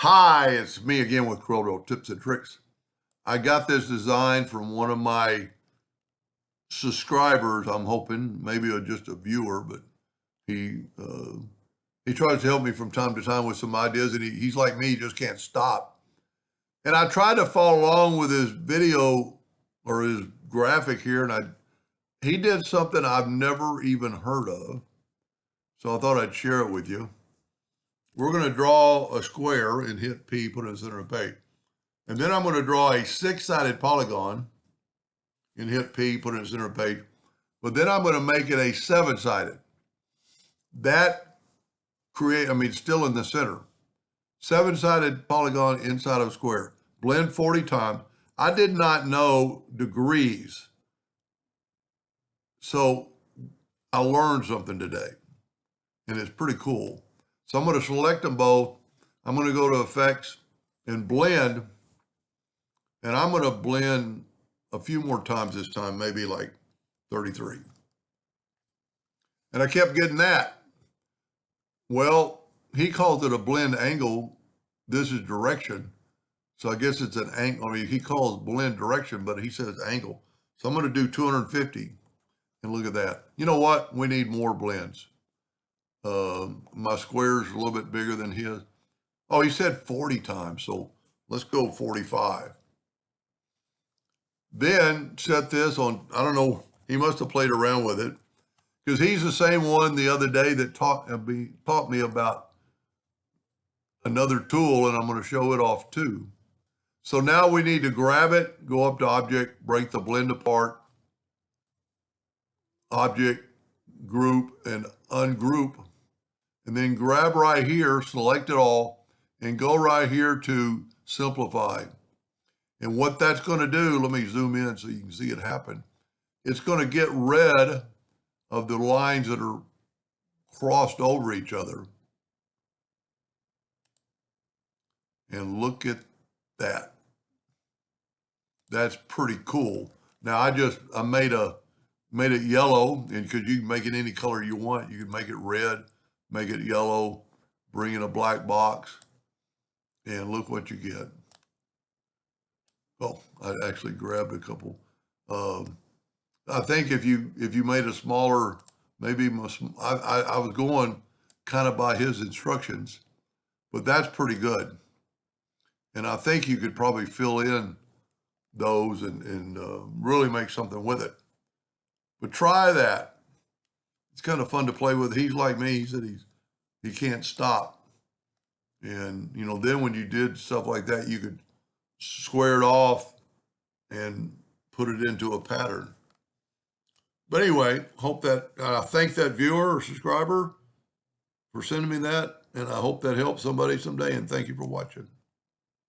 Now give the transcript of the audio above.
Hi, it's me again with Corel Tips and Tricks. I got this design from one of my subscribers. I'm hoping maybe just a viewer, but he he tries to help me from time to time with some ideas, and he's like me, he just can't stop. And I tried to follow along with his video or his graphic here, and he did something I've never even heard of. So I thought I'd share it with you. We're going to draw a square and hit P, put it in the center of the page. And then I'm going to draw a six-sided polygon and hit P, put it in the center of the page. But then I'm going to make it a seven-sided. That still in the center. Seven-sided polygon inside of a square. Blend 40 times. I did not know degrees. So I learned something today. And it's pretty cool. So I'm going to select them both. I'm going to go to Effects and Blend. And I'm going to blend a few more times this time, maybe like 33. And I kept getting that. Well, he calls it a blend angle. This is direction. So I guess it's an angle. He calls blend direction, but he says angle. So I'm going to do 250. And look at that. You know what? We need more blends. My square is a little bit bigger than his. Oh, he said 40 times. So let's go 45. Then set this on, I don't know, he must have played around with it because he's the same one the other day that taught me about another tool, and I'm going to show it off too. So now we need to grab it, go up to Object, break the blend apart, Object, Group, and Ungroup, and then grab right here, select it all, and go right here to Simplify. And what that's going to do, let me zoom in so you can see it happen. It's going to get rid of the lines that are crossed over each other. And look at that. That's pretty cool. Now I made it yellow, and because you can make it any color you want. You can make it red, make it yellow, bring in a black box, and look what you get. Oh, I actually grabbed a couple. I think if you made a smaller, maybe I was going kind of by his instructions, but that's pretty good. And I think you could probably fill in those and really make something with it. But try that. It's kind of fun to play with. He's like me. He said he can't stop. And then when you did stuff like that, you could square it off and put it into a pattern. But anyway, thank that viewer or subscriber for sending me that, and I hope that helps somebody someday, and thank you for watching.